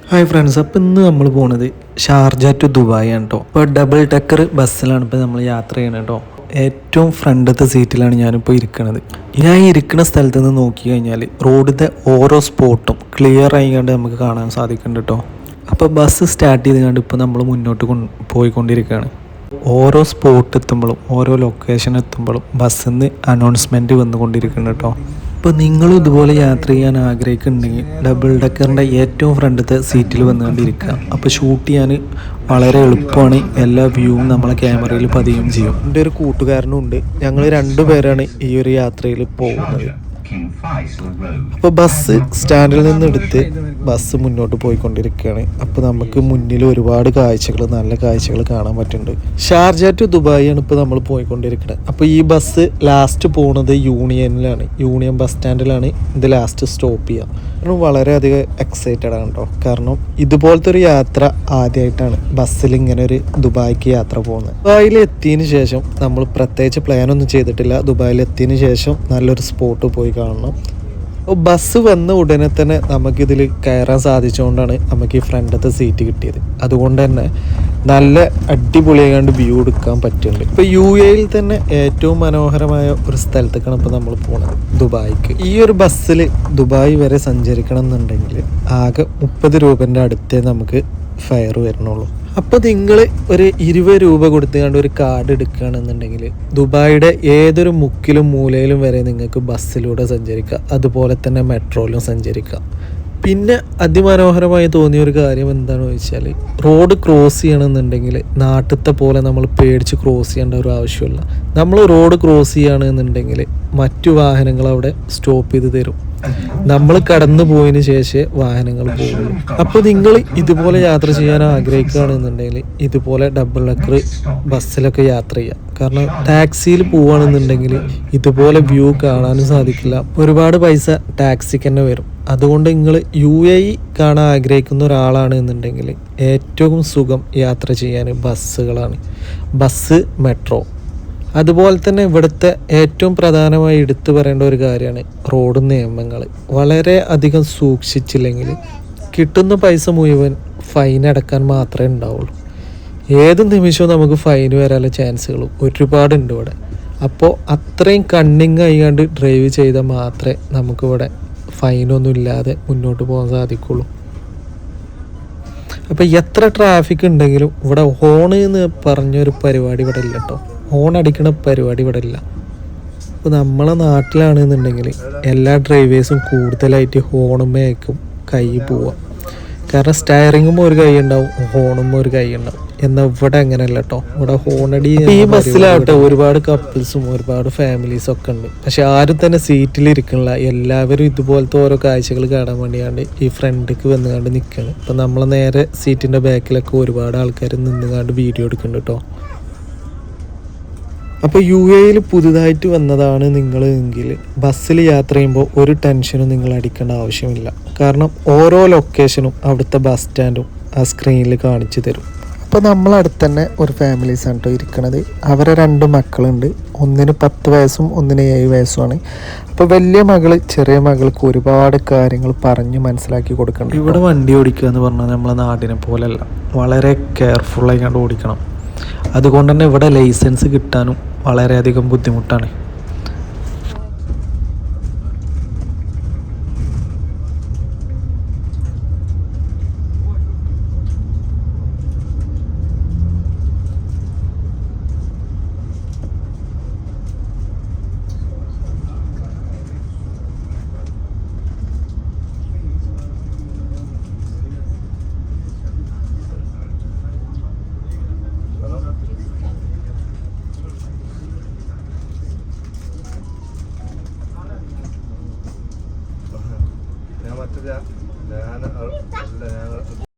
Hi friends, അപ്പോൾ ഇന്ന് നമ്മൾ പോകുന്നത് ഷാർജ ടു ദുബായ് ആണ് കേട്ടോ. ഇപ്പോൾ ഡബിൾ ഡെക്കർ ബസ്സിലാണ് ഇപ്പോൾ നമ്മൾ യാത്ര ചെയ്യണം കേട്ടോ. ഏറ്റവും ഫ്രണ്ടത്തെ സീറ്റിലാണ് ഞാനിപ്പോൾ ഇരിക്കുന്നത്. ഞാൻ ഇരിക്കുന്ന സ്ഥലത്ത് നിന്ന് നോക്കി കഴിഞ്ഞാൽ റോഡിൻ്റെ ഓരോ സ്പോട്ടും ക്ലിയർ ആയിക്കൊണ്ട് നമുക്ക് കാണാൻ സാധിക്കുന്നുണ്ട് കേട്ടോ. അപ്പോൾ ബസ് സ്റ്റാർട്ട് ചെയ്തുകൊണ്ട് ഇപ്പോൾ നമ്മൾ മുന്നോട്ട് പോയിക്കൊണ്ടിരിക്കുകയാണ്. ഓരോ സ്പോട്ട് എത്തുമ്പോഴും ഓരോ ലൊക്കേഷൻ എത്തുമ്പോഴും ബസ്സിൽ നിന്ന് അനൗൺസ്മെൻറ്റ് വന്നുകൊണ്ടിരിക്കുന്നുണ്ട് കേട്ടോ. ഇപ്പോൾ നിങ്ങളും ഇതുപോലെ യാത്ര ചെയ്യാൻ ആഗ്രഹിക്കുന്നുണ്ടെങ്കിൽ ഡബിൾ ഡെക്കറിൻ്റെ ഏറ്റവും ഫ്രണ്ടത്തെ സീറ്റിൽ വന്നുകൊണ്ടിരിക്കുക. അപ്പോൾ ഷൂട്ട് ചെയ്യാൻ വളരെ എളുപ്പമാണ്. എല്ലാ വ്യൂവും നമ്മളെ ക്യാമറയിൽ പതിയും ചെയ്യും. എൻ്റെ ഒരു കൂട്ടുകാരനും ഉണ്ട്. ഞങ്ങൾ രണ്ടുപേരാണ് ഈ ഒരു യാത്രയിൽ പോകുന്നത്. അപ്പോൾ ബസ് സ്റ്റാൻഡിൽ നിന്ന് എടുത്ത് ബസ് മുന്നോട്ട് പോയിക്കൊണ്ടിരിക്കുകയാണ്. അപ്പോൾ നമുക്ക് മുന്നിൽ ഒരുപാട് കാഴ്ചകൾ, നല്ല കാഴ്ചകൾ കാണാൻ പറ്റുന്നുണ്ട്. ഷാർജ ടു ദുബായ് ആണ് ഇപ്പോൾ നമ്മൾ പോയിക്കൊണ്ടിരിക്കുന്നത്. അപ്പോൾ ഈ ബസ് ലാസ്റ്റ് പോകുന്നത് യൂണിയനിലാണ്, യൂണിയൻ ബസ് സ്റ്റാൻഡിലാണ് ഇത് ലാസ്റ്റ് സ്റ്റോപ്പ് ചെയ്യുക. വളരെയധികം എക്സൈറ്റഡ് ആണ് കേട്ടോ. കാരണം ഇതുപോലത്തെ ഒരു യാത്ര ആദ്യമായിട്ടാണ് ബസ്സിൽ ഇങ്ങനെ ഒരു ദുബായ്ക്ക് യാത്ര പോകുന്നത്. ദുബായിൽ എത്തിയതിന് ശേഷം നമ്മൾ പ്രത്യേകിച്ച് പ്ലാനൊന്നും ചെയ്തിട്ടില്ല. ദുബായിൽ എത്തിയതിന് ശേഷം നല്ലൊരു സ്പോട്ട് പോയി കാണണം. അപ്പോൾ ബസ് വന്ന ഉടനെ തന്നെ നമുക്കിതിൽ കയറാൻ സാധിച്ചുകൊണ്ടാണ് നമുക്ക് ഈ ഫ്രണ്ടത്തെ സീറ്റ് കിട്ടിയത്. അതുകൊണ്ട് തന്നെ നല്ല അടിപൊളിയായിട്ട് വ്യൂ എടുക്കാൻ പറ്റുന്നുണ്ട്. ഇപ്പോൾ UAEയിൽ തന്നെ ഏറ്റവും മനോഹരമായ ഒരു സ്ഥലത്തേക്കാണ് ഇപ്പോൾ നമ്മൾ പോകുന്നത്, ദുബായിക്ക്. ഈ ഒരു ബസ്സിൽ ദുബായ് വരെ സഞ്ചരിക്കണം എന്നുണ്ടെങ്കിൽ ആകെ 30 രൂപേൻ്റെ അടുത്തേ നമുക്ക് ഫെയർ വരുന്നുള്ളൂ. അപ്പോൾ നിങ്ങൾ ഒരു 20 രൂപ കൊടുത്തുകൊണ്ട് ഒരു കാർഡ് എടുക്കുകയാണെന്നുണ്ടെങ്കിൽ ദുബായിയുടെ ഏതൊരു മുക്കിലും മൂലയിലും വരെ നിങ്ങൾക്ക് ബസ്സിലൂടെ സഞ്ചരിക്കാം. അതുപോലെ തന്നെ മെട്രോയിലും സഞ്ചരിക്കാം. പിന്നെ അതിമനോഹരമായി തോന്നിയ ഒരു കാര്യം എന്താണെന്ന് വെച്ചാൽ, റോഡ് ക്രോസ് ചെയ്യണമെന്നുണ്ടെങ്കിൽ നാട്ടിലത്തെ പോലെ നമ്മൾ പേടിച്ച് ക്രോസ് ചെയ്യേണ്ട ഒരു ആവശ്യമില്ല. നമ്മൾ റോഡ് ക്രോസ് ചെയ്യുകയാണെന്നുണ്ടെങ്കിൽ മറ്റു വാഹനങ്ങൾ അവിടെ സ്റ്റോപ്പ് ചെയ്ത് തരും. നമ്മൾ കടന്നു പോയതിന് ശേഷം വാഹനങ്ങൾ പോകുള്ളൂ. അപ്പോൾ നിങ്ങൾ ഇതുപോലെ യാത്ര ചെയ്യാൻ ആഗ്രഹിക്കുകയാണെന്നുണ്ടെങ്കിൽ ഇതുപോലെ ഡബിൾ ഡെക്കർ ബസ്സിലൊക്കെ യാത്ര ചെയ്യുക. കാരണം ടാക്സിയിൽ പോവുകയാണെന്നുണ്ടെങ്കിൽ ഇതുപോലെ വ്യൂ കാണാനും സാധിക്കില്ല. ഒരുപാട് പൈസ ടാക്സിക്ക് തന്നെ വരും. അതുകൊണ്ട് നിങ്ങൾ UAE കാണാൻ ആഗ്രഹിക്കുന്ന ഒരാളാണ് എന്നുണ്ടെങ്കിൽ ഏറ്റവും സുഖം യാത്ര ചെയ്യാൻ ബസ്സുകളാണ്. Bus, metro. അതുപോലെ തന്നെ ഇവിടുത്തെ ഏറ്റവും പ്രധാനമായി എടുത്തു പറയേണ്ട ഒരു കാര്യമാണ് റോഡ് നിയമങ്ങൾ. വളരെ അധികം സൂക്ഷിച്ചില്ലെങ്കിൽ കിട്ടുന്ന പൈസ മുഴുവൻ ഫൈൻ അടക്കാൻ മാത്രമേ ഉണ്ടാവുള്ളൂ. ഏത് നിമിഷവും നമുക്ക് ഫൈൻ വരാനുള്ള ചാൻസുകൾ ഒരുപാടുണ്ട് ഇവിടെ. അപ്പോൾ അത്രയും കണ്ണിങ് ആയിക്കാണ്ട് ഡ്രൈവ് ചെയ്താൽ മാത്രമേ നമുക്കിവിടെ ഫൈനൊന്നും ഇല്ലാതെ മുന്നോട്ട് പോകാൻ സാധിക്കുള്ളൂ. അപ്പോൾ എത്ര ട്രാഫിക് ഉണ്ടെങ്കിലും ഇവിടെ ഹോണ് എന്ന് പറഞ്ഞൊരു പരിപാടി ഇവിടെ ഇല്ല കേട്ടോ. ഹോൺ അടിക്കണ പരിപാടി ഇവിടെ ഇല്ല. ഇപ്പോൾ നമ്മളെ നാട്ടിലാണെന്നുണ്ടെങ്കിൽ എല്ലാ ഡ്രൈവേഴ്സും കൂടുതലായിട്ട് ഹോണുമേക്കും കൈ പോവുക. കാരണം സ്റ്റയറിങ്ങും ഒരു കൈ ഉണ്ടാവും, ഹോണും ഒരു കൈ ഉണ്ടാവും. എന്നാൽ ഇവിടെ അങ്ങനെയല്ല കേട്ടോ. ഇവിടെ ഹോണടി. ഈ ബസ്സിലാവട്ടെ ഒരുപാട് കപ്പിൾസും ഒരുപാട് ഫാമിലീസും ഒക്കെ ഉണ്ട്. പക്ഷെ ആരും തന്നെ സീറ്റിൽ ഇരിക്കണില്ല. എല്ലാവരും ഇതുപോലത്തെ ഓരോ കാഴ്ചകൾ കാണാൻ വേണ്ടിയാണ്ട് ഈ ഫ്രണ്ടിക്ക് വന്നുകൊണ്ട് നിൽക്കുകയാണ്. ഇപ്പം നമ്മളെ നേരെ സീറ്റിൻ്റെ ബാക്കിലൊക്കെ ഒരുപാട് ആൾക്കാർ നിന്നുകൊണ്ട് വീഡിയോ എടുക്കുന്നുണ്ട് കേട്ടോ. അപ്പോൾ UAEയിൽ പുതുതായിട്ട് വന്നതാണ് നിങ്ങൾ എങ്കിൽ ബസ്സിൽ യാത്ര ചെയ്യുമ്പോൾ ഒരു ടെൻഷനും നിങ്ങൾ അടിക്കേണ്ട ആവശ്യമില്ല. കാരണം ഓരോ ലൊക്കേഷനും അവിടുത്തെ ബസ് സ്റ്റാൻഡും ആ സ്ക്രീനിൽ കാണിച്ചു തരും. അപ്പോൾ നമ്മളടുത്ത് തന്നെ ഒരു ഫാമിലീസാണ് കേട്ടോ ഇരിക്കണത്. അവരെ 2 മക്കളുണ്ട്. ഒന്നിന് 10 വയസ്സും ഒന്നിന് 7 വയസ്സുമാണ്. അപ്പോൾ വലിയ മകള് ചെറിയ മകൾക്ക് ഒരുപാട് കാര്യങ്ങൾ പറഞ്ഞ് മനസ്സിലാക്കി കൊടുക്കണം. ഇവിടെ വണ്ടി ഓടിക്കുക എന്ന് പറഞ്ഞാൽ നമ്മളെ നാടിനെ പോലെയല്ല, വളരെ കെയർഫുള്ളായി കണ്ട് ഓടിക്കണം. അതുകൊണ്ട് തന്നെ ഇവിടെ ലൈസൻസ് കിട്ടാനും വളരെയധികം ബുദ്ധിമുട്ടാണ്.